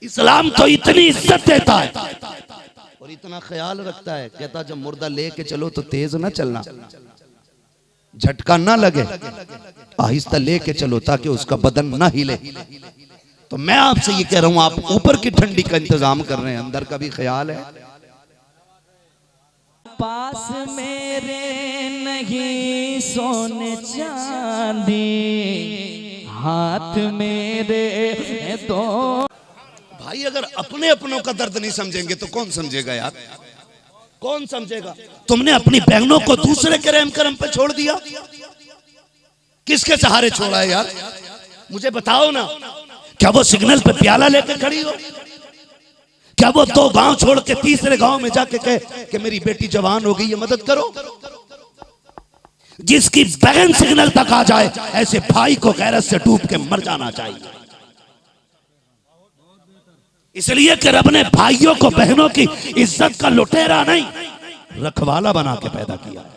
इस्लाम तो इतनी इज्जत देता है और इतना ख्याल रखता है, कहता जब मुर्दा लेके चलो तो तेज ना चलना, झटका ना लगे, आहिस्ता लेके चलो ताकि उसका बदन ना हिले। तो मैं आपसे ये कह रहा हूं, आप ऊपर की ठंडी का इंतजाम कर रहे हैं, अंदर का भी ख्याल है। पास मेरे नहीं सोने चांदी, हाथ मेरे तो। भाई अगर अपने अपनों का दर्द नहीं समझेंगे तो कौन समझेगा यार, कौन समझेगा। तुमने अपनी बहनों को दूसरे के रहम करम पे छोड़ दिया, किसके सहारे छोड़ा है यार, मुझे बताओ ना। क्या वो सिग्नल पे प्याला लेके खड़ी हो? क्या वो 2 गांव छोड़ के तीसरे गांव में जाके कहे कि मेरी बेटी जवान हो गई है, मदद करो? जिसकी बहन सिग्नल तक आ जाए, ऐसे भाई को गैरत से डूब के मर जाना चाहिए। इसलिए कि रब ने भाइयों को बहनों की इज्जत का लुटेरा नहीं, रखवाला बना के पैदा किया है।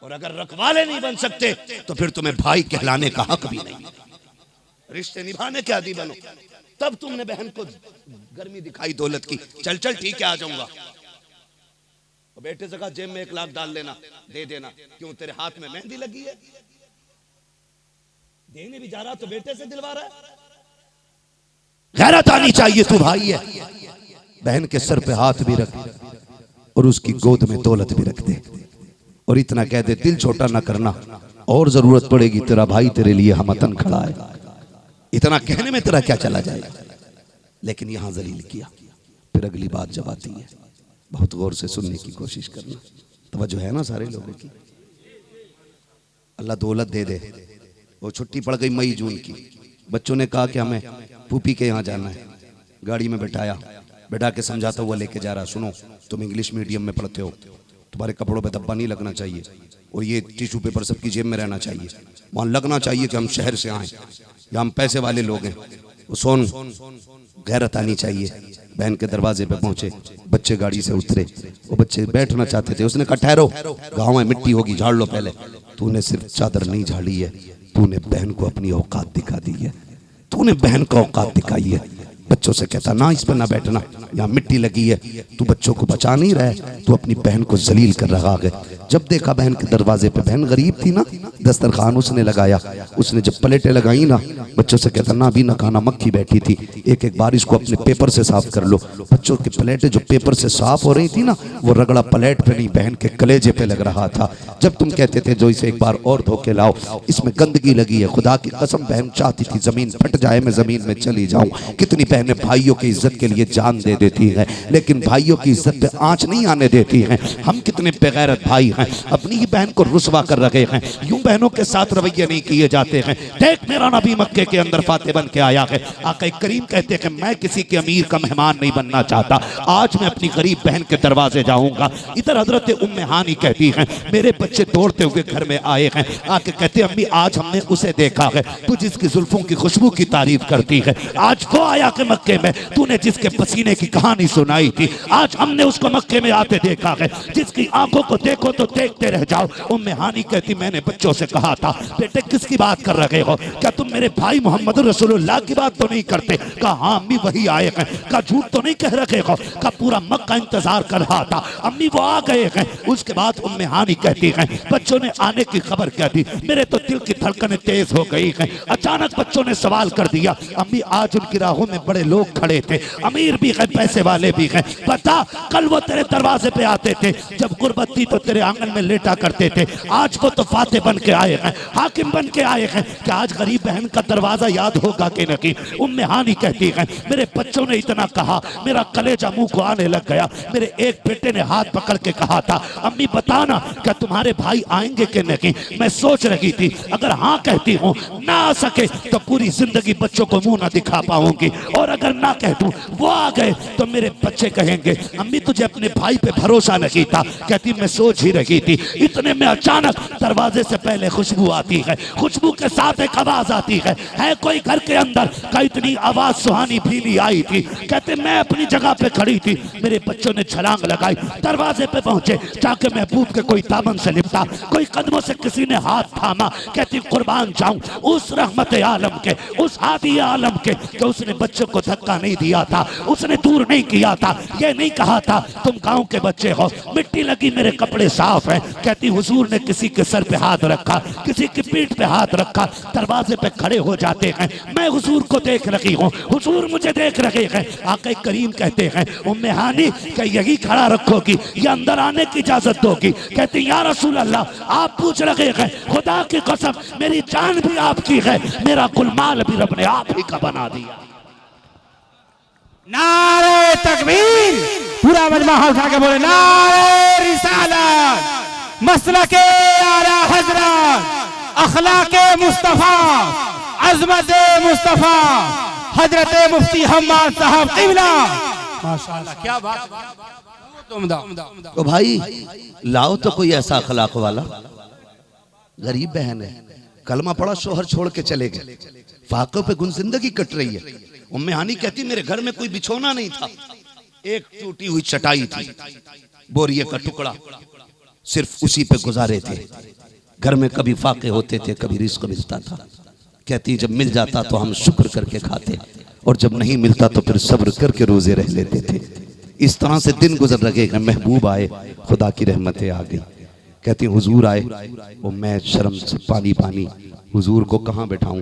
और अगर रखवाले नहीं बन सकते तो फिर तुम्हें भाई कहलाने का हक भी नहीं। रिश्ते निभाने के आदी बनो, तब तुमने बहन को गर्मी दिखाई दौलत की, चल चल ठीक है आ जाऊंगा। तो बेटे से कहा जेब में 1 लाख डाल लेना, दे देना, क्यों तेरे हाथ में मेहंदी लगी है? देने भी जा रहा तो बेटे से दिलवा रहा है। गैरत आनी चाहिए, तू भाई है, बहन के सर पे हाथ भी रख और उसकी गोद में दौलत भी रख दे, और इतना कह दे दिल छोटा ना करना, और जरूरत पड़ेगी तेरा भाई तेरे लिए हमतन खड़ा है। इतना कहने में तेरा क्या चला जाएगा, लेकिन यहां जलील किया। फिर अगली बात जब आती है, बहुत गौर से सुनने की कोशिश करना, तवज्जो है ना सारे लोगों की। अल्लाह दौलत दे दे। वो छुट्टी पड़ गई मई जून की, बच्चों ने कहा कि हमें फूफी के यहाँ जाना है, गाड़ी में बैठाया, बैठा के समझाता हुआ लेके जा रहा, सुनो तुम इंग्लिश मीडियम में पढ़ते हो, तुम्हारे कपड़ों पे धब्बा नहीं लगना चाहिए, और ये टिश्यू पेपर सबकी जेब में रहना चाहिए, वहाँ लगना चाहिए कि हम शहर से आए या हम पैसे वाले लोग हैं। वो सोन गैरत आनी चाहिए। बहन के दरवाजे पे पहुंचे, बच्चे गाड़ी से उतरे, वो बच्चे बैठना चाहते थे, उसने कहा ठहरो, गाँव में मिट्टी होगी, झाड़ लो पहले। तूने सिर्फ चादर नहीं झाड़ी है, तूने बहन को अपनी औकात दिखा दी है, तूने बहन को औकात दिखाई है। बच्चों से कहता ना इस पर ना बैठना, यहाँ मिट्टी लगी है, तू बच्चों को बचा नहीं रहा है, तू अपनी बहन को जलील कर रहा है। जब देखा बहन के दरवाजे पे, बहन गरीब थी ना, दस्तरखान उसने लगाया, उसने जब प्लेटें लगाई ना, बच्चों से कहता ना भी ना खाना, मक्खी बैठी थी, एक एक बार इसको अपने पेपर से साफ कर लो। बच्चों की प्लेटें जो पेपर से साफ हो रही थी ना, वो रगड़ा प्लेट पे नहीं, बहन के कलेजे पे लग रहा था। जब तुम कहते थे जो इसे एक बार और धो के लाओ, इसमें गंदगी लगी है, खुदा की कसम बहन चाहती थी जमीन फट जाए, मैं जमीन में चली जाऊं। कितनी बहनें भाइयों की इज्जत के लिए जान दे देती हैं, लेकिन भाइयों की इज्जत पे आंच नहीं आने देती हैं। हम कितने बेगैरत भाई हैं, अपनी ही बहन को रुसवा कर रखे हैं। यूं बहनों के साथ रवैये नहीं किए जाते हैं। देख मेरा नबी मक्के के अंदर फाते बन के आया है, आका करीम कहते हैं कि मैं किसी के अमीर का मेहमान नहीं बनना चाहता, आज मैं अपनी गरीब बहन के दरवाजे जाऊंगा। इधर हजरत उम्मे हानी कहती हैं, मेरे बच्चे दौड़ते हुए घर में आए हैं, आके कहते अम्मी आज हमने उसे देखा है, तू जिसकी जुल्फों की खुशबू की तारीफ करती है, आज वो आया कि मक्के में तूने जिसके पसीने की कहानी सुनाई थी, आज हमने उसको मक्के में आते देखा है, जिसकी आंखों को देखो तो देखते रह जाओ। उम्मे हानी कहती मैंने बच्चों से कहा था बेटे किसकी बात कर रहे हो, क्या तुम मेरे भाई मोहम्मद रसूलुल्लाह की बात तो नहीं करते? कहा हाँ अम्मी वही आए हैं। कहा झूठ तो नहीं कह रहे हो? कहा पूरा मक्का इंतजार कर रहा था अम्मी, वो आ गए हैं। उसके बाद उम्मे हानी कहती हैं बच्चों ने आने की खबर क्या दी, मेरे तो दिल की धड़कनें तेज हो गई हैं। अचानक बच्चों ने सवाल कर दिया अम्मी आज उनकी राहों में बड़े लोग खड़े थे, अमीर भी हैं पैसे वाले भी हैं, बता कल वो तेरे दरवाजे पे आते थे, जब गुर्बत थी तो तेरे आंगन में लेटा करते थे, आज वो तो फाते बन के आए हैं, हाकिम बन के आए हैं, कि आज गरीब बहन का दरवाजा याद होगा कि नहीं? उम्मे हानी कहती है मेरे बच्चों ने इतना कहा मेरा कलेजा मुंह को आने लग गया। मेरे एक बेटे ने हाथ पकड़ के कहा था अम्मी बताना क्या तुम्हारे भाई आएंगे कि नहीं? मैं सोच रही थी अगर हाँ कहती हूँ ना आ सके तो पूरी जिंदगी बच्चों को मुंह ना दिखा पाऊंगी, और अगर ना कह दूं वो आ गए तो मेरे बच्चे कहेंगे अम्मी तुझे अपने भाई पे भरोसा नहीं था। कहती मैं सोच ही रही थी, इतने में अचानक दरवाजे से पहले खुशबू आती है, खुशबू के साथ एक आवाज आती है कोई घर के अंदर का इतनी आवाज सुहानी भीली आई थी। कहते मैं अपनी जगह पे खड़ी थी, मेरे बच्चों ने छलांग लगाई, दरवाजे पे पहुंचे, जाके महबूब के कोई दामन से लिपटा, कोई कदमों से किसी ने हाथ थामा। कहती कुर्बान जाऊं उस रहमत आलम के, उस हादी आलम के, कि उसने बच्चों को धक्का नहीं दिया था, उसने दूर नहीं किया था, ये नहीं कहा था तुम गांव के बच्चे हो, मिट्टी लगी मेरे कपड़े साफ हैं। कहती हुजूर ने किसी के सर पे हाथ रखा, किसी की पीठ पे हाथ रखा, दरवाजे पे खड़े हो जाते हैं, मैं हुजूर को देख रही हूँ, हुजूर मुझे देख रहे हैं। आका करीम कहते हैं उम्मे हानी क्या यही खड़ा रखोगी या अंदर आने की इजाजत दोगी? कहती या रसूल अल्लाह आप पूछ रहे हैं, खुदा की कसम मेरी जान भी आपकी है, मेरा गुलमाल भी रब ने आप ही का बना दिया। नारे तकबीर, पूरा मजमा उठा के बोले नारे रिसालत, मसलके आला हजरत, अखलाके मुस्तफा, अजमत मुस्तफा, हजरत मुफ्ती हम्माद साहब क़िबला। माशाअल्लाह क्या बात, तो भाई लाओ तो कोई ऐसा अखलाक वाला। गरीब बहन है, कलमा पड़ा, शोहर छोड़ के चले गए, फाकों पे गुन जिंदगी कट रही है। उम्मे हानी कहती मेरे घर में कोई बिछोना नहीं था, एक टूटी हुई चटाई थी, बोरिये का टुकड़ा, सिर्फ उसी पे गुजारे थे। घर में कभी फाके होते थे, कभी रिस्क मिलता था। कहती जब मिल जाता तो हम शुक्र करके खाते, और जब नहीं मिलता तो फिर सब्र करके रोजे रह लेते थे। इस तरह से दिन गुजर रहे। महबूब आए, खुदा की रहमतें आ गई। कहती हुजूर आए, वो मैं शर्म से पानी पानी, हुजूर को कहाँ बैठाऊं,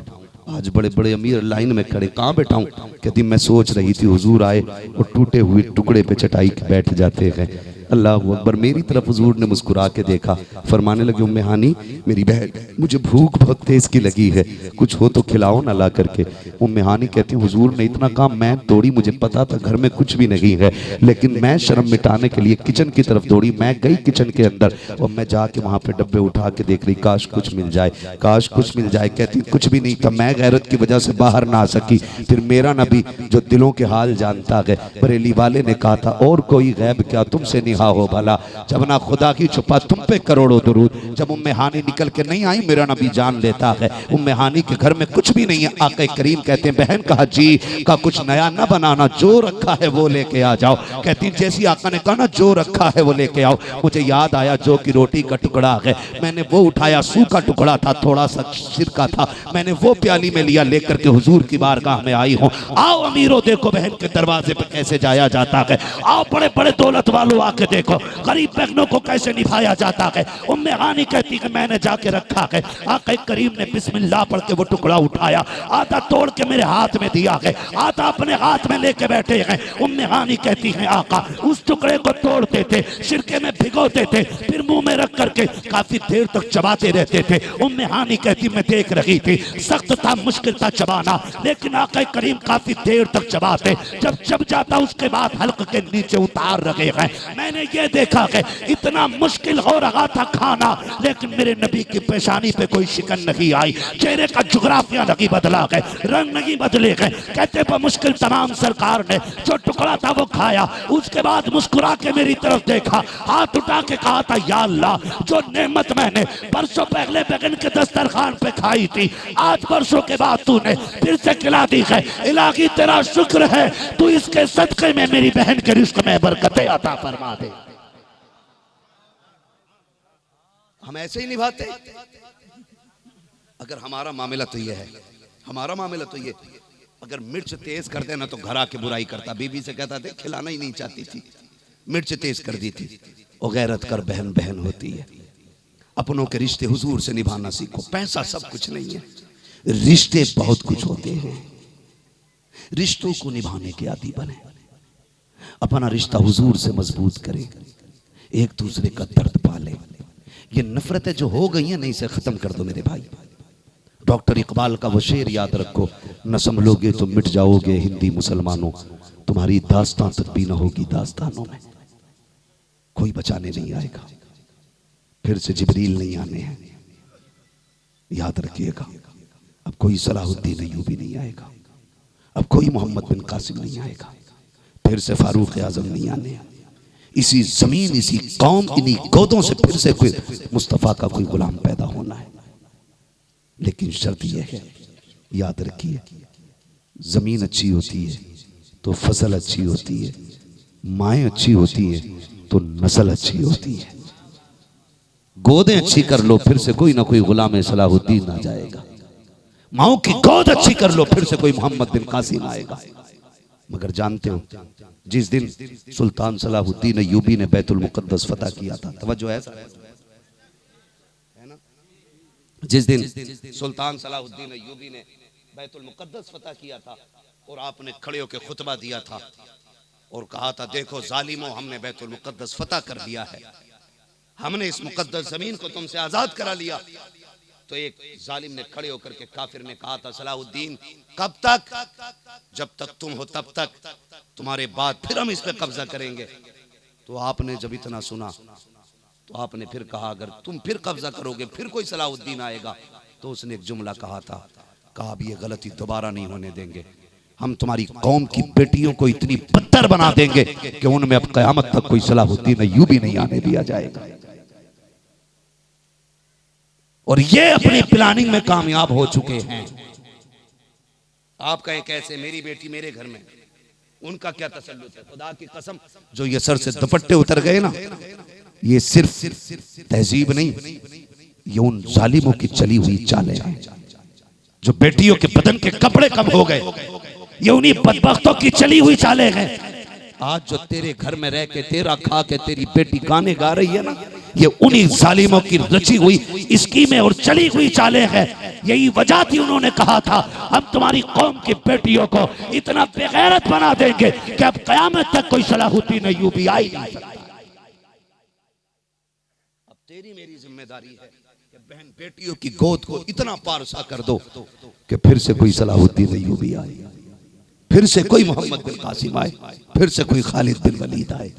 आज बड़े बड़े अमीर लाइन में खड़े, कहाँ बैठाऊं? कहती मैं सोच रही थी हुजूर आए और टूटे हुए टुकड़े पे चटाई के बैठ जाते हैं। अल्लाह अकबर। मेरी तरफ हुजूर ने मुस्कुरा के देखा, फरमाने लगे उम्मे हानी मेरी बहन मुझे भूख बहुत तेज की लगी है, कुछ हो तो खिलाओ ना ला करके। उम्मे हानी कहती हुजूर ने इतना काम मैं दौड़ी, मुझे पता था घर में कुछ भी नहीं है, लेकिन मैं शर्म मिटाने के लिए किचन की तरफ दौड़ी। मैं गई किचन के अंदर और मैं जाके वहाँ पे डब्बे उठा के देख रही, काश कुछ मिल जाए, काश कुछ मिल जाए। कहती कुछ भी नहीं था, मैं गैरत की वजह से बाहर ना आ सकी। फिर मेरा नबी जो दिलों के हाल जानता है, बरेली वाले ने कहा था और कोई गैब क्या तुमसे निहा हो भला, जब ना खुदा की छुपा तुम पे करोड़ों दुरूद। जब उम्मे हानी निकल के नहीं आई, मेरा नबी जान लेता है उम्मे हानी के घर में कुछ भी नहीं है। आका करीम कहते हैं बहन कहा जी का कुछ नया न बनाना, जो रखा है वो लेके आ जाओ। कहती जैसी आका ने कहा ना जो रखा है वो लेके आओ, मुझे याद आया जो की रोटी का टुकड़ा है, मैंने वो उठाया, सूखा टुकड़ा था, थोड़ा सा सिरका था, मैंने वो प्याली में लिया, लेकर के हुजूर की बारगाह में आई हूँ। आओ अमीरों देखो बहन के दरवाजे पे कैसे जाया जाता है, आओ बड़े बड़े दौलत वालों आके देखो गरीब बहनों को कैसे निभाया जाता है। उम्मे हानी कहती कि मैंने जाके रखा है। आका करीम ने बिस्मिल्लाह पढ़ के वो टुकड़ा उठाया, आधा तोड़ के मेरे हाथ में दिया है, आधा अपने हाथ में लेके बैठे हैं। उम्मे हानी कहती हैं आका उस टुकड़े को तोड़ते थे, सिरके में भिगोते थे, फिर मुंह में रख करके काफी देर तक चबाते रहते थे। उम्मे हानी कहती मैं देख रही थी, सख्त था, मुश्किल था चबाना, लेकिन आका करीम काफी देर तक चबाते, जब चब जाता उसके बाद हल्क के नीचे उतार रहे हैं। मैंने ये देखा है इतना मुश्किल हो रहा था खाना, लेकिन मेरे नबी की पेशानी पे कोई शिकन नहीं आई, चेहरे का जुग्राफिया नहीं बदला है, रंग नहीं बदले गए। कहते पर मुश्किल तमाम सरकार ने जो टुकड़ा था वो खाया, उसके बाद मुस्कुरा के मेरी तरफ देखा, हाथ उठा के कहा था या अल्लाह जो नेमत मैंने परसों पहले बगन के दस्तरखान पे खाई थी, आज वर्षों के बाद तूने फिर से खिला दी है, इलाही तेरा शुक्र है, तू इसके सदके में मेरी बहन के रिस्क में बरकतें अता फरमा दे। हम ऐसे ही निभाते। अगर हमारा मामला तो ये है, हमारा मामला तो ये, अगर मिर्च तेज कर देना तो घर आके बुराई करता, बीबी से कहता थे खिलाना ही नहीं चाहती थी, मिर्च तेज कर दी थी। और गैरत कर बहन बहन होती है। अपनों के रिश्ते हुजूर से निभाना सीखो। पैसा सब कुछ नहीं है, रिश्ते बहुत कुछ होते हैं। रिश्तों को निभाने के आदी बने, अपना रिश्ता हुजूर से मजबूत करें, एक दूसरे का दर्द पाले। ये नफरतें जो हो गई हैं, नहीं से खत्म कर दो मेरे भाई। डॉक्टर इकबाल का वो शेर याद रखो, न संभलोगे तो मिट जाओगे हिंदी मुसलमानों, तुम्हारी दास्तां तक भी न होगी दास्तानों में, कोई बचाने नहीं आएगा, फिर से जिब्रील नहीं आने हैं, याद रखिएगा। अब कोई सलाहुद्दीन अय्यूबी नहीं आएगा, अब कोई मोहम्मद बिन कासिम नहीं आएगा, फिर से फारूक आजम नहीं आने हैं। इसी जमीन, इसी कौम, इन्हीं गोदों से फिर से कोई मुस्तफ़ा का कोई गुलाम पैदा होना है। लेकिन शर्त यह है याद रखिए, जमीन अच्छी होती है तो फसल अच्छी होती है, माएँ अच्छी होती है तो नस्ल अच्छी होती है। गोदें अच्छी कर लो, फिर से कोई ना कोई गुलाम सलाहुद्दीन आ जाएगा। माओ की गोद अच्छी कर लो, फिर से कोई मोहम्मद बिन कासिम आएगा। मगर जानते हो, जिस दिन सुल्तान सलाहुद्दीन अय्यूबी ने बैतुल मुकद्दस फतह किया था, तवज्जो है ना, जिस दिन सुल्तान सलाहुद्दीन अय्यूबी ने बैतुल मुकद्दस फतह किया था और आपने खड़े होकर खुतबा दिया था और कहा था, देखो जालिमों, हमने बैतुल मुकद्दस फतह कर दिया है, हमने इस मुकद्दस जमीन को तुमसे आजाद करा लिया। तो एक जालिम ने खड़े होकर के काफिर ने कहा था, सलाहुद्दीन कब तक? जब तक तुम हो तब तक, तुम्हारे बाद फिर हम इस पे कब्जा करेंगे। तो आपने जब इतना सुना तो आपने फिर कहा, अगर तुम फिर कब्जा करोगे फिर कोई सलाहुद्दीन आएगा। तो उसने एक जुमला कहा था, कहा अब ये गलती दोबारा नहीं होने देंगे, हम तुम्हारी कौम की बेटियों को इतनी पत्थर बना देंगे कि उनमें अब कयामत तक कोई सलाहुद्दीन अय्यूबी नहीं आने दिया जाएगा। और ये अपनी प्लानिंग में कामयाब हो चुके हैं। आप कहें कैसे? मेरी बेटी मेरे घर में, उनका क्या तसल्लुत है? खुदा की कसम, जो ये सर से दुपट्टे उतर गए ना, ये सिर्फ तहजीब नहीं, ये उन जालिमों की चली हुई चालें हैं। जो बेटियों के बदन के कपड़े कम हो गए, ये उन्हीं बदबख्तों की चली हुई चालें हैं। आज जो तेरे घर में रह के तेरा खा के तेरी बेटी गाने गा रही है ना, ये उन्हीं जालिमों की रची हुई स्कीमें और चली हुई चालें हैं। यही वजह थी, उन्होंने कहा था, हम तुम्हारी कौम की बेटियों को इतना बेगैरत बना देंगे कि अब कयामत तक कोई सलाहुद्दीन अय्यूबी आई नहीं सकता। अब तेरी मेरी जिम्मेदारी है कि बहन बेटियों की गोद को इतना पारसा कर दो कि फिर से कोई सलाहुद्दीन अय्यूबी आए, फिर से कोई मोहम्मद बिन कासिम आए, फिर से कोई खालिद बिन वलीद आए।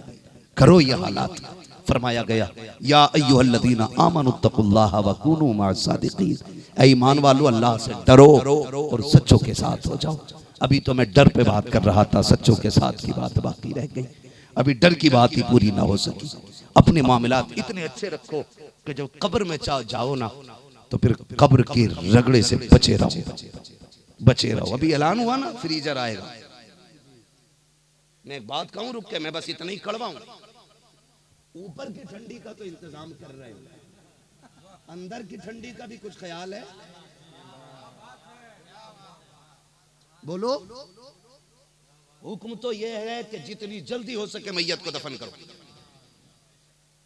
करो ये हालात। फरमाया गया, या अय्युहल्लज़ीना आमनुत्तकुल्लाह व कूनू मअस सादिकीन, ऐ ईमान वालो, अल्लाह से डरो और सच्चों के साथ हो जाओ। अभी तो मैं डर पे बात कर रहा था, सच्चों के साथ की बात बाकी रह गई। अभी डर की बात ही पूरी ना हो सकी। अपने मामलात इतने अच्छे रखो कि जब कब्र में जाओ ना, तो फिर कब्र के रगड़े से बचे रहो, बचे रहो। अभी ऐलान हुआ ना, फ्रीजर आएगा। मैं एक बात कहूं, रुक के, मैं बस इतना ही कड़वाऊं, ऊपर की ठंडी का तो इंतजाम कर रहे हो, अंदर की ठंडी का भी कुछ ख्याल है? बोलो। हुक्म तो यह है कि जितनी जल्दी हो सके मैयत को दफन करो।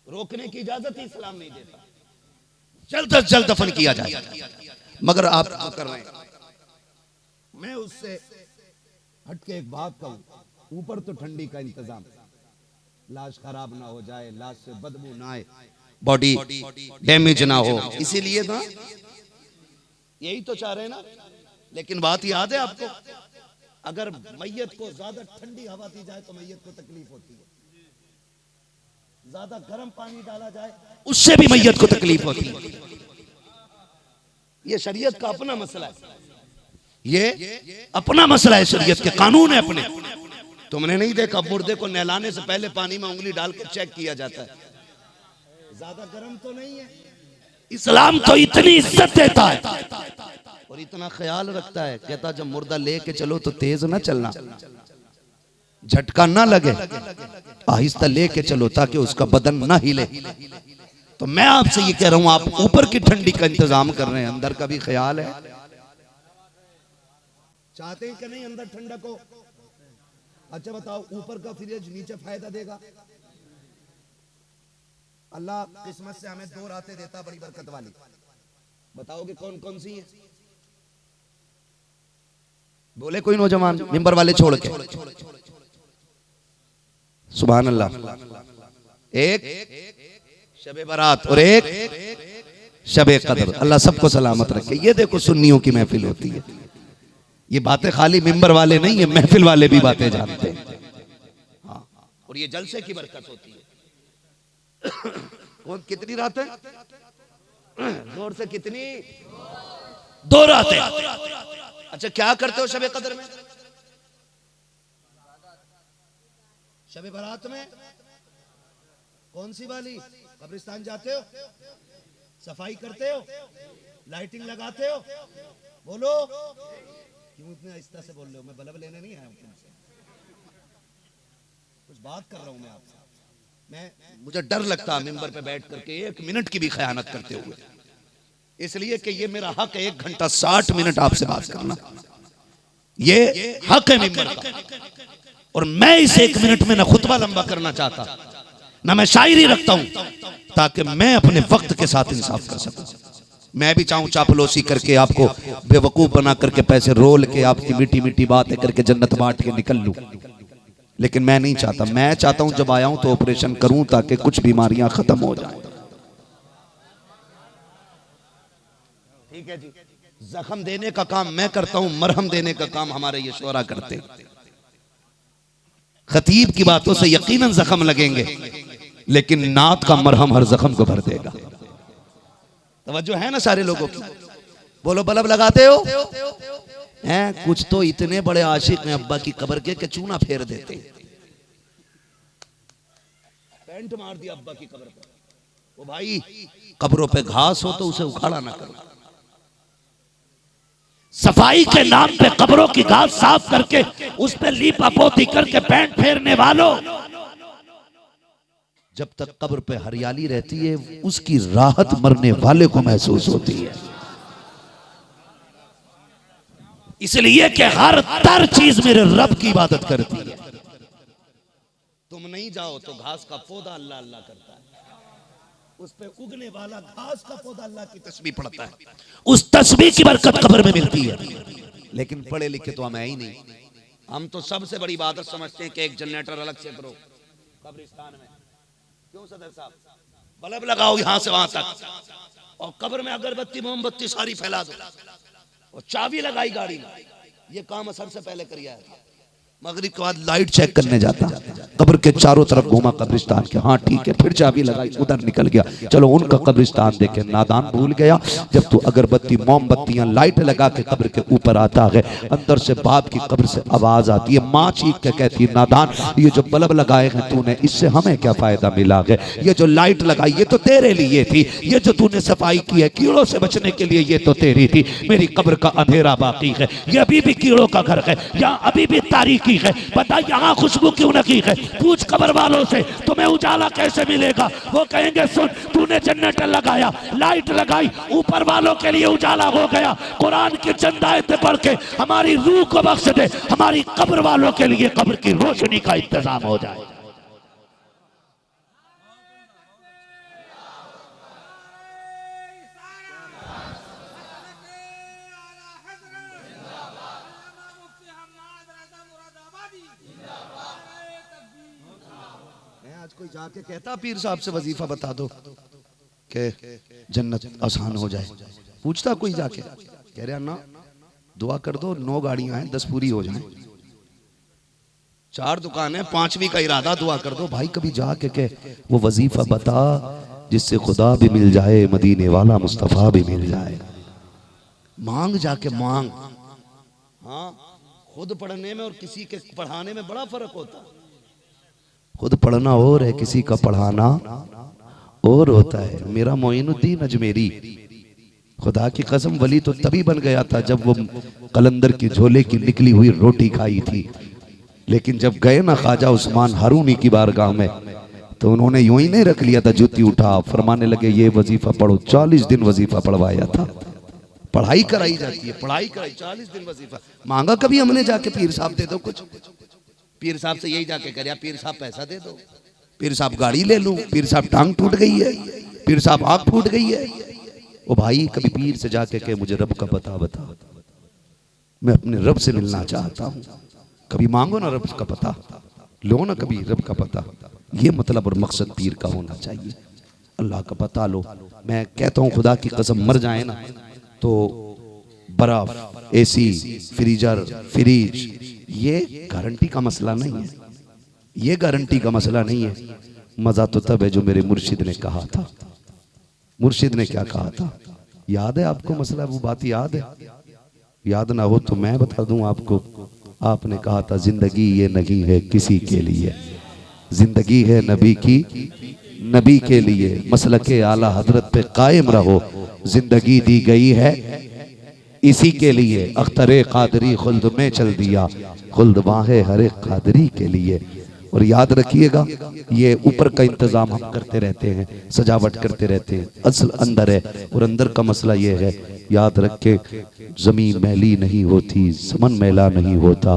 रोकने की इजाजत ही इस्लाम नहीं देता, जल्द से जल्द दफन किया जाए। मगर आप जो कर रहे हैं, मैं उससे हटके एक बात कहूं, ऊपर तो ठंडी का इंतजाम, लाश खराब ना हो जाए, लाश से बदबू ना आए, बॉडी डैमेज ना हो, इसीलिए ना, यही तो चाह रहे हैं ना। लेकिन बात याद है आपको, अगर मैयत को ज्यादा ठंडी हवा दी जाए तो मैयत को तकलीफ होती है, ज्यादा गर्म पानी डाला जाए उससे भी मैयत को तकलीफ होती है। ये शरीयत का अपना मसला है, ये अपना मसला है, शरीयत के कानून है अपने। तुमने नहीं देखा मुर्दे को नहलाने से पहले पानी में उंगली डाल के चेक किया जाता है, ज्यादा गर्म तो नहीं है। इस्लाम तो इतनी इज्जत देता है और इतना ख्याल रखता है, कहता जब मुर्दा लेके चलो तो तेज ना चलना, झटका ना लगे, आहिस्ता लेके चलो ताकि उसका बदन ना हिले। तो मैं आपसे ये कह रहा हूं, आप ऊपर की ठंडी का इंतजाम कर रहे हैं, अंदर का भी ख्याल है। चाहते हैं कि नहीं अंदर ठंडक हो? अच्छा बताओ, ऊपर का फ्रिज नीचे फायदा देगा? अल्लाह किस्मत से हमें दो रातें देता बड़ी बरकत वाली, बताओगे कौन कौन सी है? बोले कोई नौजवान मिंबर वाले छोड़ के। सुभान अल्लाह। एक शबे बारात और एक शबे कदर। अल्लाह सबको सलामत रखे। ये देखो सुन्नियों की महफिल होती है, ये बातें खाली मिंबर वाले नहीं, ये महफिल वाले भी बातें जानते हैं। हाँ, और ये जलसे की बरकत होती है। कौन कितनी रातें? जोर से कितनी? दो रातें। अच्छा क्या करते हो शबे कदर में? शबे बारात में कौन सी वाली? कब्रिस्तान जाते हो? सफाई करते हो, लाइटिंग लगाते हो, बोलो। क्यों इतने आहिस्ता से बोल रहे हो? मैं बल्ब लेने नहीं आया हूं तुमसे, कुछ बात कर रहा हूं मैं आपसे। मुझे डर लगता है मिंबर पे बैठ करके 1 मिनट की भी खयानत करते हुए, इसलिए कि ये मेरा हक है 1 घंटा 60 मिनट आपसे बात करना, ये हक है मिंबर का। और मैं इस 1 मिनट में ना खुतबा लंबा करना चाहता, ना मैं शायरी रखता हूं, ताकि मैं अपने वक्त के साथ इंसाफ कर सकूं। मैं भी चाहूं चापलूसी करके आपको बेवकूफ बना करके पैसे रोल के आपकी मीठी मीठी बातें करके जन्नत बांट के निकल लूं, लेकिन मैं नहीं चाहता। मैं चाहता हूं जब आया हूं तो ऑपरेशन करूं ताकि कुछ बीमारियां खत्म हो जाएं। ठीक है जी, जख्म देने का काम मैं करता हूं, मरहम देने का काम हमारे ये शोरा करते हैं। खतीब की बातों से यकीनन जख्म लगेंगे, लेकिन नात का मरहम हर जख्म को भर देगा। तवज्जो है ना सारे लोगों की? बोलो बल्ब लगाते हो हैं? कुछ तो इतने बड़े आशिक हैं अब्बा की कब्र के चूना फेर देते, पेंट मार दिया अब्बा की कब्र पर। वो भाई, कब्रों पे घास हो तो उसे उखाड़ा ना करो। सफाई के नाम पे कब्रों की घास साफ करके उस पे लीपा पोती करके पेंट फेरने वालों, जब तक कब्र पे हरियाली रहती है उसकी राहत मरने वाले को महसूस होती है। इसलिए कि हर तर चीज मेरे रब की इबादत करती है। तुम नहीं जाओ तो घास का पौधा अल्लाह अल्लाह करता है, उस पे उगने वाला घास का पौधा अल्लाह की तस्बीह पढ़ता है, उस तस्बीह की बरकत कब्र में मिलती है। लेकिन पढ़े लिखे तो हम है ही नहीं। हम तो सबसे बड़ी इबादत समझते हैं कि एक जनरेटर अलग से करो कब्रिस्तान में। क्यों सदर साहब? बल्ब लगाओ यहां से वहां तक, और कब्र में अगरबत्ती मोमबत्ती सारी फैला दो, और चाबी लगाई गाड़ी में। ये काम असर से पहले करिए। मगरिब के बाद लाइट चेक करने जाता, कब्र के चारों तरफ घूमा कब्रिस्तान के, हाँ ठीक है, फिर चाबी लगाई, उधर निकल गया, चलो उनका कब्रिस्तान देखे। नादान भूल गया, जब तू अगरबत्ती मोमबत्तियां लाइट लगा के कब्र के ऊपर आता है, अंदर से बाप की कब्र से आवाज आती है, माँ चीख के कहती है, नादान ये जो बल्ब लगाए हैं तूने, इससे हमें क्या फायदा मिला है? ये जो लाइट लगाई ये तो तेरे लिए थी, ये जो तूने सफाई की है कीड़ों से बचने के लिए, ये तो तेरी थी। मेरी कब्र का अंधेरा बाकी है, ये अभी भी कीड़ों का घर है, यहाँ अभी भी तारीकी है। बता यहाँ खुशबू क्यों न की है? पूछ कब्र वालों से तुम्हें उजाला कैसे मिलेगा? वो कहेंगे सुन, तूने जनरेटर लगाया, लाइट लगाई, ऊपर वालों के लिए उजाला हो गया। कुरान की चंद आयतें पढ़ के हमारी रूह को बख्श दे, हमारी कब्र वालों के लिए कब्र की रोशनी का इंतजाम हो जाए। कोई जाके कहता पीर साहब से वजीफा बता दो कि जन्नत आसान हो जाए? पूछता कोई जाके? कह रहा ना, दुआ कर दो 9 गाड़ियां हैं 10 पूरी हो जाएं, 4 दुकानें 5वीं का इरादा, दुआ कर दो। भाई कभी जाके के वो वजीफा बता जिससे खुदा भी मिल जाए, मदीने वाला मुस्तफा भी मिल जाए। मांग जाके मांग। हाँ, खुद पढ़ने में और किसी के पढ़ाने में बड़ा फर्क होता है। खुद पढ़ना और है, किसी का पढ़ाना और होता है। मेरा मोइनुद्दीन अजमेरी, खुदा की कसम, वली तो तभी बन गया था जब वो कलंदर की झोले की निकली हुई रोटी खाई थी। लेकिन जब गए ना ख्वाजा उस्मान हारूनी की बारगाह में, तो उन्होंने यूं ही नहीं रख लिया था, जूती उठा, फरमाने लगे ये वजीफा पढ़ो। 40 दिन वजीफा पढ़वाया था। पढ़ाई कराई जाती है, पढ़ाई कराई, 40 दिन वजीफा। मांगा कभी हमने जाके पीर साहब दे दो कुछ? पीर साहब से यही जाके कर, पीर साहब पैसा दे दो, पीर साहब गाड़ी ले लूं, पीर साहब टांग टूट गई है, पीर साहब आंख फूट गई है। ओ भाई कभी पीर से जाके कहे मुझे रब का पता बता, मैं अपने रब से मिलना चाहता हूं। कभी मांगो ना रब का पता, लो ना कभी रब का पता। ये मतलब और मकसद पीर का होना चाहिए, अल्लाह का पता लो। मैं कहता हूँ खुदा की कसम, मर जाए ना तो बर्फ, एसी, फ्रीजर, फ्रिज, ये गारंटी का मसला नहीं है, ये गारंटी का मसला नहीं है। मजा तो तब है जो मेरे मुर्शिद ने कहा था। मुर्शिद ने क्या कहा था याद है आपको? मसला वो बात याद है? याद ना हो तो मैं बता दूं आपको। आपने कहा था जिंदगी ये नहीं है किसी के लिए, जिंदगी है नबी की नबी के लिए मसलके आला हजरत पे कायम रहो। जिंदगी दी गई है इसी के लिए। अख्तरे कादरी खुल्द में चल दिया, खुल्द वाहे हरे कादरी के लिए। और याद रखिएगा, ये ऊपर का इंतजाम हम करते रहते हैं, सजावट करते रहते हैं, असल अंदर है। और अंदर का मसला ये है, याद रख के जमीन मैली नहीं होती, समन मैला नहीं होता,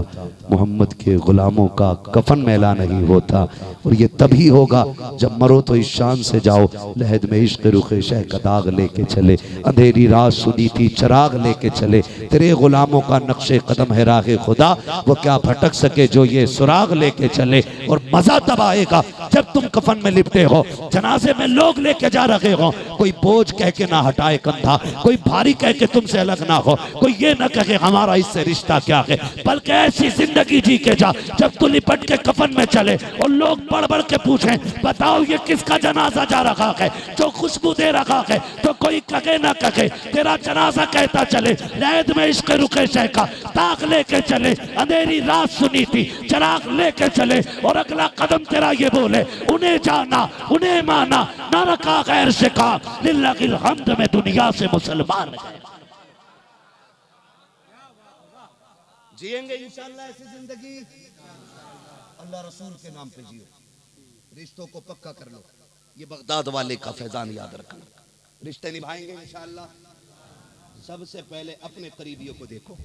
मोहम्मद के गुलामों का कफन मैला नहीं होता। और ये तभी होगा जब मरो तो इस शान से जाओ, लहद में इश्क रुखे शह का दाग लेके चले, अंधेरी रात सुनी थी चिराग लेके चले, तेरे गुलामों का नक्शे कदम है राह खुदा, वो क्या भटक सके जो ये सुराग लेके चले। और मजा तब आएगा जब तुम कफन में लिपटे हो, जनाजे में लोग लेके जा रहे हो, कोई बोझ कह के ना हटाए कंधा, कोई भारी कह के तुमसे अलग ना हो, कोई ये ना कहे हमारा इससे रिश्ता क्या है, बल्कि ऐसी जिंदगी जी के जा जब तू लिपट के कफन में चले और लोग बढ़ बढ़ के पूछें, बताओ ये किसका जनाजा जा रहा है जो खुशबू दे रहा है, तो कोई कहे ना कहे तेरा जनाजा कहता चले, लहद में इश्क रुके शह का ताक लेके चले, अंधेरी रात सुनी थी चिराग लेके चले। और अगला कदम तेरा ये बोले, उन्हें जाना उन्हें माना, ना रखा गैर से का, लिल्लाहिल हम्द में दुनिया से मुसलमान है। जिएंगे इंशाअल्लाह ऐसी जिंदगी, अल्लाह रसूल के नाम पे जियो, रिश्तों को पक्का कर लो। ये बगदाद वाले का फैजान याद रखना, रिश्ते निभाएंगे इंशाअल्लाह। सबसे पहले अपने करीबियों को देखो,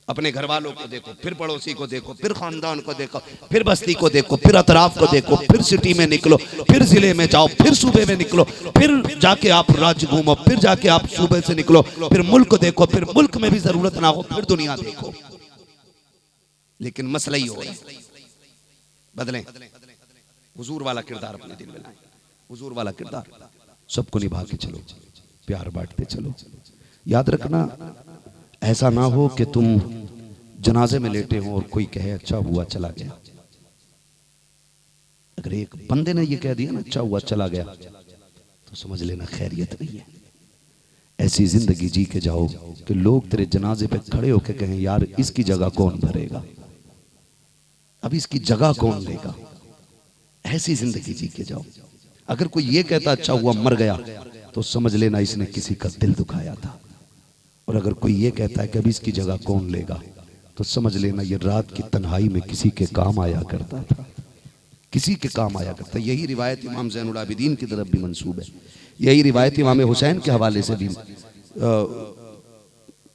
अपने घर वालों को देखो, फिर पड़ोसी को देखो, फिर खानदान को देखो, फिर बस्ती को देखो, फिर अतराफ को देखो, फिर सिटी में निकलो, फिर जिले में जाओ, फिर सूबे में निकलो, फिर जाके आप राज्य घूमो, फिर जाके आप सूबे से निकलो, फिर मुल्क देखो, फिर मुल्क में भी जरूरत ना हो फिर दुनिया देखो। लेकिन मसला ही हो बदलें, हुजूर वाला किरदार अपने दिल में लाएं, हुजूर वाला किरदार सबको निभा के चलो, प्यार बांटते चलो। याद रखना, ऐसा ना हो कि तुम जनाजे में लेटे हो और कोई कहे अच्छा हुआ चला गया। अगर एक बंदे ने ये कह दिया ना अच्छा हुआ चला गया, तो समझ लेना खैरियत नहीं है। ऐसी जिंदगी जी के जाओ कि लोग तेरे जनाजे पे खड़े होकर कहें यार इसकी जगह कौन भरेगा, अब इसकी जगह कौन लेगा। ऐसी जिंदगी जी के जाओ। अगर कोई ये कहता अच्छा हुआ मर गया, तो समझ लेना इसने किसी का दिल दुखाया था। और अगर कोई ये कहता है कि अब इसकी जगह कौन लेगा, तो समझ लेना ये रात की तन्हाई में किसी के काम आया करता था, किसी के काम आया करता। यही रिवायत इमाम ज़ैनुल आबिदीन की तरफ भी मंसूब है, यही रिवायत इमाम हुसैन के हवाले से भी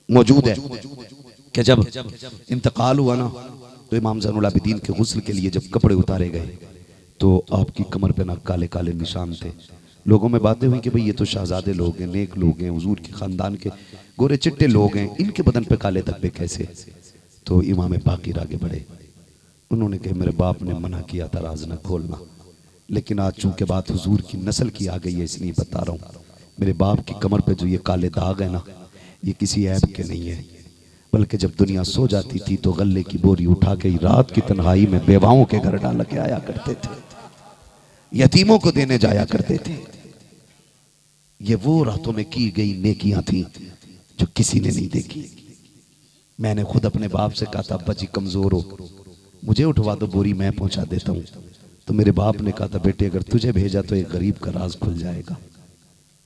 मौजूद है कि जब इंतकाल हुआ ना, तो इमाम ज़ैनुल आबिदीन के गुस्ल के लिए जब कपड़े उतारे गए, तो आपकी कमर पे ना काले काले निशान थे। लोगों में बातें हुई कि भाई ये तो शहजादे लोग हैं, नेक लोग हैं, हुजूर के खानदान के गोरे चिट्टे लोग हैं, इनके बदन पे काले धब्बे कैसे। तो इमाम बाकिर आगे बढ़े, उन्होंने कहा मेरे बाप ने मना किया था राज न खोलना, लेकिन आज चूंकि बात हुजूर की नस्ल की आ गई है इसलिए बता रहा हूँ। मेरे बाप की कमर पे जो ये काले दाग है ना, ये किसी ऐब के नहीं है, बल्कि जब दुनिया सो जाती थी तो गले की बोरी उठा के रात की तन्हाई में बेवाओं के घर डाल के आया करते थे, यतीमों को देने जाया करते थे। ये वो रातों में की गई नेकियां थी जो किसी ने नहीं देखी। मैंने खुद अपने बाप से कहा था अब्बा जी कमजोर हो, मुझे उठवा दो बोरी मैं पहुंचा देता हूँ। तो मेरे बाप ने कहा था बेटे अगर तुझे भेजा तो एक गरीब का राज खुल जाएगा।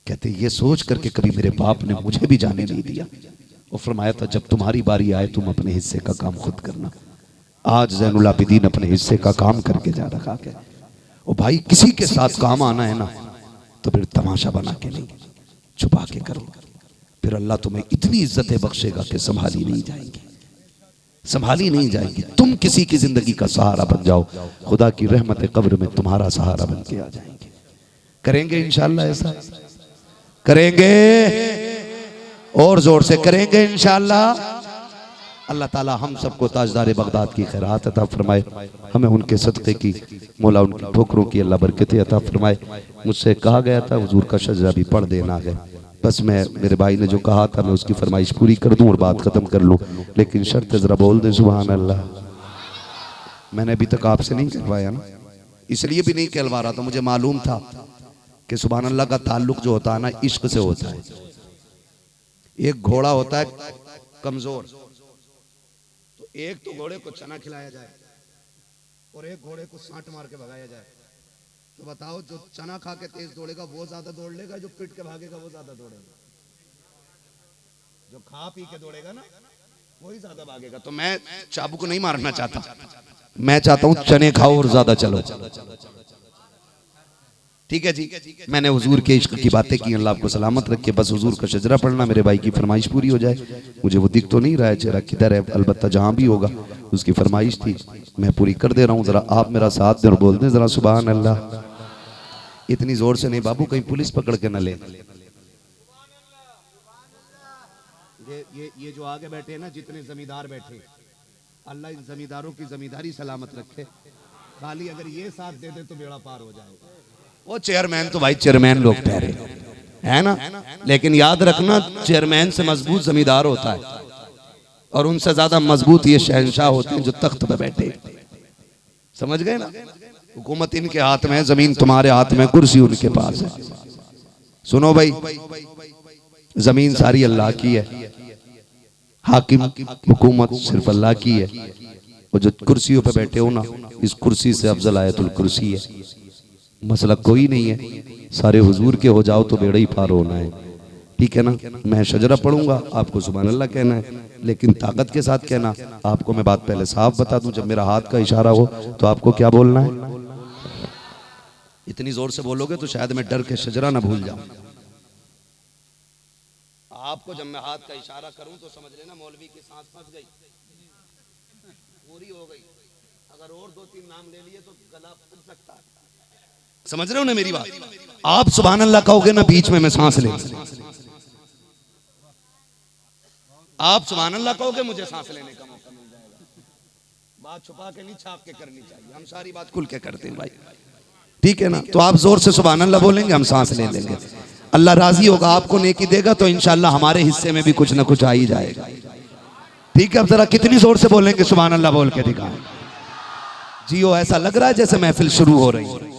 कहते ये सोच करके कभी मेरे बाप ने मुझे भी जाने नहीं दिया और फरमाया था जब तुम्हारी बारी आए तुम अपने हिस्से का काम खुद करना। आज ज़ैनुल आबिदीन अपने हिस्से का काम करके जा रखा है। और भाई किसी के साथ काम आना है ना, तो फिर तमाशा बना के नहीं, छुपा के करो, फिर अल्लाह तुम्हें इतनी इज्जतें बख्शेगा कि संभाली नहीं जाएंगी, संभाली नहीं जाएंगी। तुम किसी की जिंदगी का सहारा बन जाओ, खुदा की रहमत कब्र में तुम्हारा सहारा बन के आ जाएंगे। करेंगे इंशाअल्लाह, ऐसा करेंगे, और जोर से करेंगे इंशाअल्लाह। अल्लाह ताला हम सबको ताजदार बगदाद की खैरात अता फरमाए, हमें उनके सदक़े की मौला उनकी ठोकरों की अल्लाह बरकतें अता फरमाए। मुझसे कहा गया था हुजूर का शजरा भी पढ़ देना है, बस मैं मेरे भाई ने जो कहा था मैं उसकी फरमाइश पूरी कर दूं और बात खत्म कर लूं, लेकिन शर्त जरा बोल दे सुभान अल्लाह। मैंने अभी तक आपसे नहीं कहवाया ना, इसलिए भी नहीं कहलवा रहा था, मुझे मालूम था कि सुभान अल्लाह का ताल्लुक जो होता है ना इश्क से होता है। एक घोड़ा होता है कमजोर, तो एक तो घोड़े को चना खिलाया जाए और एक घोड़े को सांट मार के भगाया जाए, तो बताओ, जो चना खा के तेज दौड़ेगा वो ज्यादा दौड़ लेगा, जो पिट के भागेगा वो ज्यादा दौड़ेगा? जो खा पी के दौड़ेगा ना वही ज्यादा भागेगा। तो मैं चाबू को नहीं मारना चाहता, मैं चाहता हूं चने खाओ और ज्यादा चलो। ठीक है जी, मैंने हुजूर के इश्क की बातें की, अल्लाह आपको सलामत रखे। बस हुजूर का शजरा पढ़ना, मेरे भाई की फरमाइश पूरी हो जाए। मुझे वो दिख तो नहीं रहा है चेहरा किधर है, अलबत्ता जहां भी होगा उसकी फरमाइश थी, मैं पूरी कर दे रहा हूं। जरा आप मेरा साथ दें और बोल दें जरा सुभान अल्लाह। इतनी जोर से नहीं बाबू, कहीं पुलिस पकड़ के न ले। ये जो आगे बैठे हैं ना, जितने जमींदार बैठे, अल्लाह इन जमींदारों की जमींदारी सलामत रखे। खाली अगर ये साथ दे दे तो बेड़ा पार हो जाएगा। वो चेयरमैन तो भाई चेयरमैन लोग ठहरे है ना, लेकिन याद रखना चेयरमैन से मजबूत जमींदार होता है और उनसे ज्यादा मजबूत ये शहंशाह होते हैं जो तख्त पे बैठे। समझ गए ना? हुकूमत इनके हाथ में है, जमीन तुम्हारे हाथ में, कुर्सी उनके पास है। सुनो भाई, जमीन सारी अल्लाह की है, हाकिम हुकूमत सिर्फ अल्लाह की है। और जो कुर्सियों पे बैठे हो ना, इस कुर्सी से अफजल आयतुल कुर्सी है। मसला कोई नहीं है, सारे हुजूर के हो जाओ तो बेड़ा ही पार होना है। ठीक है ना? मैं शजरा पढ़ूंगा, आपको सुभान अल्लाह कहना है, लेकिन ताकत के साथ कहना। आपको मैं बात पहले साफ बता दूं, जब मेरा हाथ का इशारा हो तो आपको क्या बोलना है। इतनी जोर से बोलोगे तो शायद मैं डर के शजरा ना भूल जाऊं। आपको जब मैं हाथ का इशारा करूं तो समझ लेना मौलवी की सांस फंस गई, पूरी हो गई। अगर और 2-3 नाम ले लिए तो गला फट सकता है। समझ रहे हो ना मेरी बात? आप सुभान अल्लाह कहोगे ना, बीच में मैं सांस ले, आप सुभान अल्लाह कहोगे मुझे सांस लेने का मौका मिल जाएगा। बात छुपा के नहीं, छाप के करनी चाहिए। हम सारी बात खुल के करते हैं भाई, ठीक है ना? तो आप जोर से सुभान अल्लाह बोलेंगे, हम सांस ले लेंगे। अल्लाह राजी होगा, आपको नेकी देगा तो इंशाल्लाह हमारे हिस्से में भी कुछ ना कुछ आ ही जाएगा। ठीक है? अब जरा कितनी जोर से बोलेंगे सुभान अल्लाह बोल के दिखाएं। जियो, ऐसा लग रहा है जैसे महफिल शुरू हो रही है।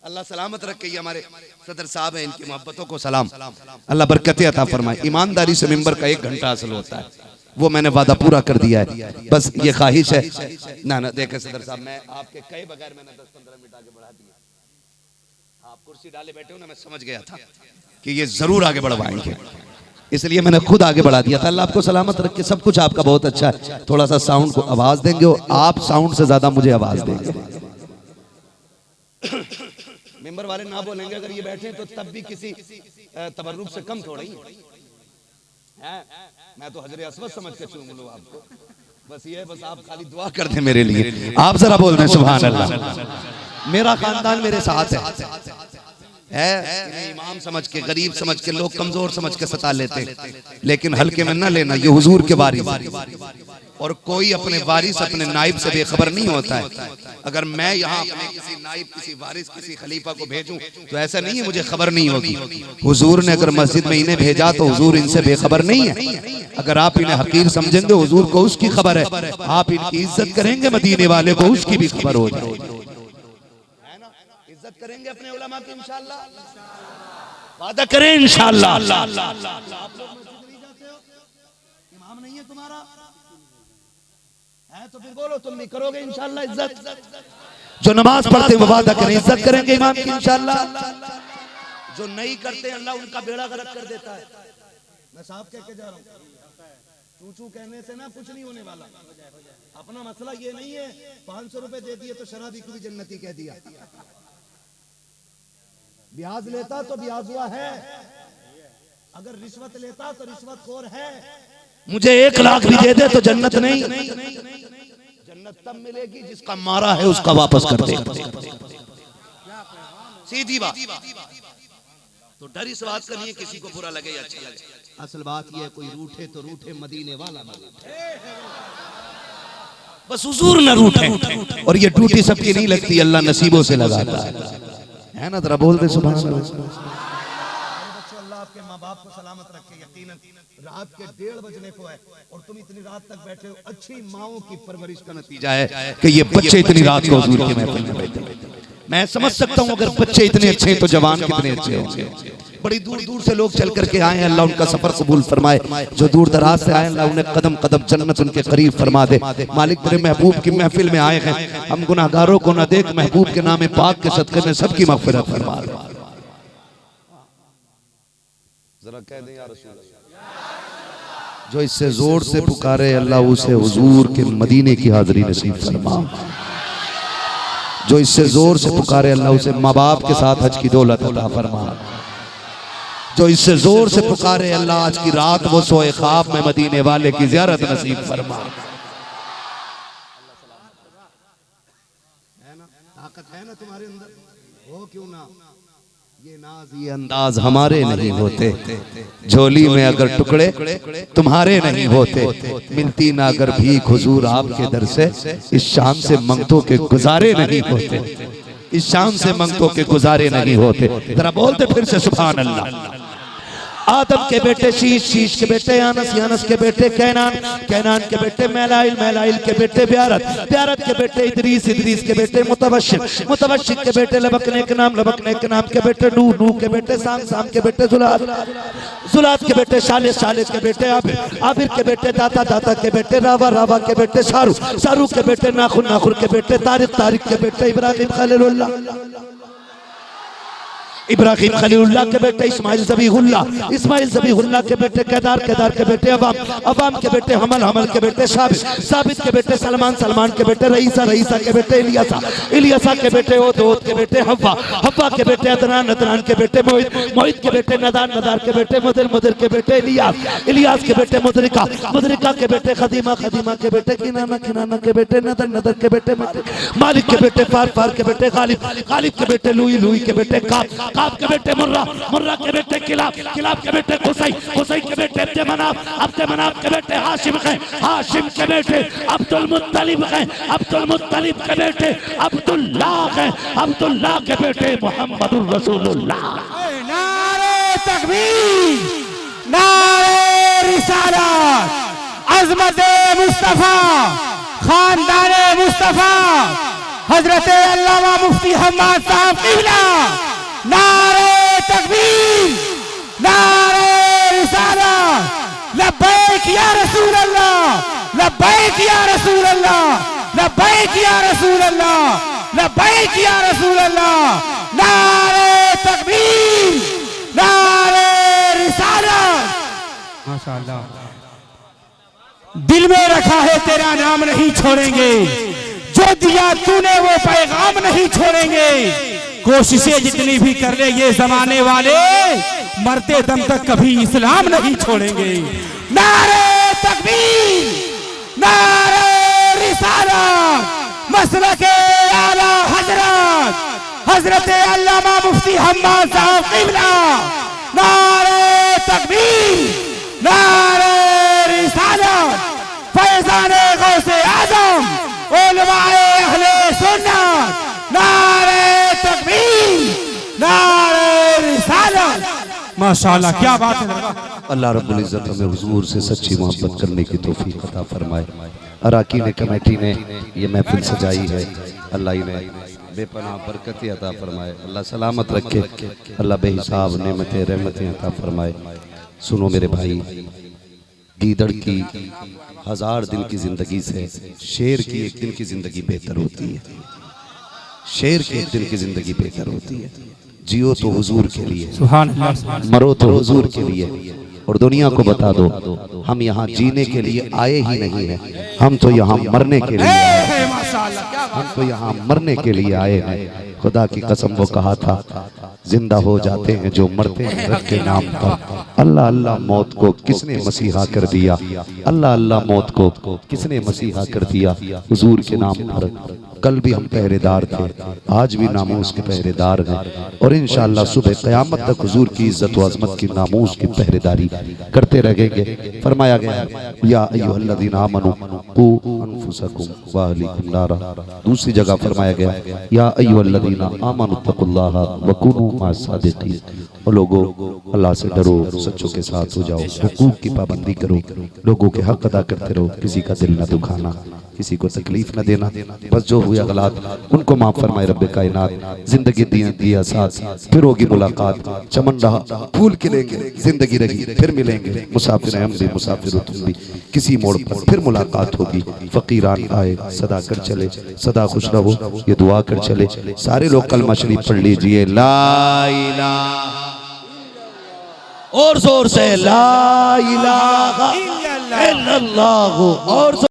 अल्लाह सलामत रखे। ये हमारे सदर साहब हैं, इनकी मोहब्बतों को सलाम, अल्लाह बरकतें अता फरमाए। ईमानदारी से मिंबर का 1 घंटा हासिल होता है, वो मैंने वादा पूरा कर दिया है। बस ये ख्वाहिश है ना। देखे सदर साहब, मैं आपके कई बगैर मैंने 10-15 मिनट आगे बढ़ा दिया। आप कुर्सी डाले बैठे हो ना, मैं समझ गया था कि ये जरूर आगे बढ़वाएंगे, इसलिए मैंने खुद आगे बढ़ा दिया था। अल्लाह आपको सलामत रखे। सब कुछ आपका बहुत अच्छा है। थोड़ा सा साउंड को आवाज देंगे और आप साउंड से ज्यादा मुझे आवाज देंगे। मेंबर वाले ना बोलेंगे अगर ये बैठे तो तब भी किसी तबर्रुक से कम थोड़ा ही है। मैं तो हजरे अस्वद समझ के चूम लूं आपको, बस ये, बस आप खाली दुआ कर दें मेरे लिए। आप जरा बोल रहे हैं सुभान अल्लाह। मेरा खानदान मेरे साथ है। इमाम समझ के, गरीब समझ के, लोग कमजोर समझ के सता लेते, लेकिन हल्के में न लेना। ये हुजूर के वारिस, और कोई अपने वारिस अपने नाइब से बेखबर नहीं होता है। अगर मैं यहाँ अपने किसी नाइब, किसी वारिस, किसी खलीफा को भेजूं तो ऐसा नहीं है मुझे खबर नहीं होगी। हुजूर ने अगर मस्जिद में इन्हें भेजा तो हुजूर इनसे बेखबर नहीं है। अगर आप इन्हें हकीर समझेंगे, हुजूर को उसकी खबर है। आप इनकी इज्जत करेंगे, मदीने वाले को उसकी भी खबर हो जाएगी। इज्जत करेंगे अपने उलमा की इंशाअल्लाह, वादा करें इंशाअल्लाह। आप लोग मस्जिद नहीं जाते हो, इमाम नहीं है तुम्हारा है तो फिर बोलो तुम भी करोगे इंशाअल्लाह इज्जत। जो नमाज पढ़ते हैं वो वादा करें इज्जत करेंगे इमाम की इंशाअल्लाह। जो नहीं करते अल्लाह उनका बेड़ा गर्क कर देता है। मैं साफ कह के जा रहा हूँ, चूचू कहने से ना कुछ नहीं होने वाला। अपना मसला ये नहीं है 500 रुपए दे दिए तो शराबी को भी जन्नती कह दिया। ब्याज लेता तो ब्याज हुआ है, अगर रिश्वत लेता तो रिश्वत खोर है। मुझे 1 लाख भी दे दे तो जन्नत नहीं। जन्नत तब मिलेगी जिसका मारा है उसका वापस कर दे। सीधी बात। तो डर इस बात का नहीं है किसी को बुरा लगे या अच्छा लगे। असल बात यह है, कोई रूठे तो रूठे, मदीने वाला न रूठे, बस हुजूर न रूठे। और ये टूटी सबकी नहीं लगती, अल्लाह नसीबों से लगाता है ना। जरा बोल दे सुभान अल्लाह। बच्चों, अल्लाह आपके माँ बाप को सलामत रखे। यकीनन रात के 1:30 बजने को है और तुम इतनी रात तक बैठे हो। अच्छी माओं की परवरिश का नतीजा है कि ये बच्चे इतनी रात को हुजूर की महफिल में बैठे। मैं समझ सकता हूं अगर बच्चे इतने अच्छे हैं तो जवान कितने अच्छे होंगे। बड़ी दूर दूर से लोग चल करके आए हैं, अल्लाह उनका सफर कबूल फरमाए। जो दूर दराज से आए अल्लाह उन्हें कदम कदम जन्नत उनके करीब फरमा दे। मालिक तेरे महबूब की महफिल में आए हैं, हम गुनाहगारों को न देख, महबूब के नाम पाक के सदक़े में सबकी मग़फ़िरत फरमा दे। जरा कह दें या रसूल अल्लाह। जो इससे जोर से पुकारे अल्लाह उसे हुजूर के मदीने की हाज़िरी नसीब फरमा। जो इससे जोर से पुकारे अल्लाह उसे माँ बाप के साथ हज की दौलत अता फरमा। जो इससे जोर से पुकारे अल्लाह आज की रात वो सोए ख्वाब में मदीने वाले की ज़ियारत नसीब फरमा। ताकत है ना तुम्हारे अंदर, हो क्यों ना। ये नाज ये अंदाज हमारे नहीं होते, झोली में अगर टुकड़े तुम्हारे नहीं होते, मिलती ना अगर भीख हुजूर आपके दर से, इस शान से मंगतों के गुजारे नहीं होते, इस शान से मंगतों के गुजारे नहीं होते। जरा बोलते फिर से सुभान अल्लाह। आदम के बेटे शीश, शीश के बेटे यानस, यानस के बेटे कैनान, कैनान के बेटे मैलाइल, मैलाइल के बेटे ब्यारत, ब्यारत के बेटे इदरीस, इदरीस के बेटे मुतवशिक, मुतवशिक के बेटे लबकने के नाम, लबकने के नाम के बेटे नूह, नूह के बेटे साम, साम के बेटे जुलाद, जुलाद के बेटे शालिस, शालिस के बेटे आबिर, आबिर के बेटे दाता, दाता के बेटे रावा, रावा के बेटे शारू, शारू के बेटे नाखुर, नाखुर के बेटे तारिक, तारिक के बेटे इब्राहिम खलीलुल्लाह, इब्राहिम खलीलुल्लाह के बेटे इस्माइल ज़बीहुल्लाह, इस्माइल ज़बीहुल्लाह के बेटे केदार, केदार के बेटे अवाम, अवाम के बेटे हमल, हमल के बेटे साबित, साबित के बेटे सलमान, सलमान के बेटे रईसा, रईसा के बेटे इलियासा, इलियासा के बेटे ओद, ओद के बेटे हव्वा, हव्वा के बेटे अदनान, अदनान के बेटे मोहित, मोहित के बेटे नदार, नदार के बेटे मुदिर, मुदिर के बेटे इलियास, इलियास के बेटे मुदरिका, मुदरिका के बेटे खदीमा, खदीमा के बेटे किनाना, किनाना के बेटे नदर, नदर के बेटे मालिक के बेटे फार, फार के बेटे गालिब, गालिब के बेटे लुई, लुई के बेटे काब, काब के बेटे मुर्रा, मुर्रा के बेटे किलाब, किलाब के बेटे कुसै, कुसै के बेटे अब्दे मनाफ, अब्दे मनाफ के बेटे हाशिम है, हाशिम के बेटे अब्दुल मुत्तलिब है, अब्दुल मुत्तलिब के बेटे अब्दुल्लाह है, अब्दुल्लाह के बेटे मोहम्मदुर रसूलुल्लाह। नारे तकबीर, नारे रिसालत, अज़मत मुस्तफा, खानदान मुस्तफा, हजरत अल्लामा मुफ्ती हम्माद साहब क़िबला। नारे तकबीर, नारे रिसालत, लब्बैक या रसूल अल्लाह, लब्बैक या रसूल अल्लाह, लब्बैक या रसूल अल्लाह, लब्बैक या रसूल अल्लाह। नारे तकबीर, नारे रिसालत। माशाअल्लाह। दिल में रखा है तेरा नाम नहीं छोड़ेंगे, जो दिया तूने वो पैगाम नहीं छोड़ेंगे। कोशिशें जितनी भी कर ले ये जमाने वाले, मरते दम तक कभी इस्लाम नहीं छोड़ेंगे। नारे तकबीर, नारे रिसालत, मसलके आला हजरत, हजरत अल्लामा मुफ्ती हम्माद साहब क़िबला। नारे तकबीर, नारे रिसालत, फैज़ाने गौसे आज़म, उलमाए अहले सुन्नत। नारे तकबीर, नारे रिसालत। माशाअल्लाह, क्या बात है। अल्लाह रब्बुल इज़्ज़त हमें हुजूर से सच्ची मोहब्बत करने की तौफीक अता फरमाए। अराकीन कमेटी ने ये महफिल सजाई है, अल्लाह इन्हें बेपनाह बरकतें अता फरमाए, अल्लाह सलामत रखे, अल्लाह बेहिसाब नेमतें रहमतें अता फरमाए। सुनो मेरे भाई, गीदड़ की 1000 दिन की जिंदगी से शेर की एक दिन की जिंदगी बेहतर होती है, शेर की एक दिन की जिंदगी बेहतर होती है। जियो तो हुजूर के लिए, सुभान अल्लाह, मरो तो हुजूर के लिए। और दुनिया को बता दो हम यहाँ जीने के लिए आए ही नहीं हैं, हम तो यहाँ मरने के लिए आए हैं। हम तो यहाँ मरने के लिए आए हैं। खुदा की कसम वो कहा था, जिंदा हो जाते हैं जो मरते हैं रब के नाम पर। अल्लाह अल्लाह मौत को किसने मसीहा कर दिया, अल्लाह अल्लाह मौत को किसने मसीहा कर दिया, हुजूर के नाम पर। कल भी हम पहरेदार थे, आज भी नामूस के पहरेदार हैं, और इंशाअल्लाह सुबह क़यामत तक हुजूर की इज्जत व अज़मत की नामूस की पहरेदारी करते रहेंगे। फरमाया गया, या अय्युहल्लज़ीना आमनू कू अनफुसकुम व अहलीकुम नारा। दूसरी जगह फरमाया गया, या अय्युहल्लज़ीना आमनुत्तकुल्लाह व कूनू मअस-सादिक़ीन। और लोगों, अल्लाह से डरो, सच्चों के साथ हो जाओ, हुकूक की पाबंदी करो, लोगों के हक अदा करते रहो, किसी का दिल न दुखाना। किसी को तकलीफ न देना, बस जो हुए गलत उनको माफ फरमाए रब्बे कायनात। जिंदगी दिया साथ, फिर होगी मुलाकात, चमन रहा फूल खिलेंगे, जिंदगी रही फिर मिलेंगे, मुसाफिर हम भी मुसाफिर तुम भी, किसी मोड़ पर फिर मुलाकात होगी। फकीरान आए सदा कर चले, सदा खुश रहो ये दुआ कर चले। सारे लोग कलमा शरीफ पढ़ लीजिए, ला इलाहा, और जोर से ला इलाहा इल्लल्लाह, और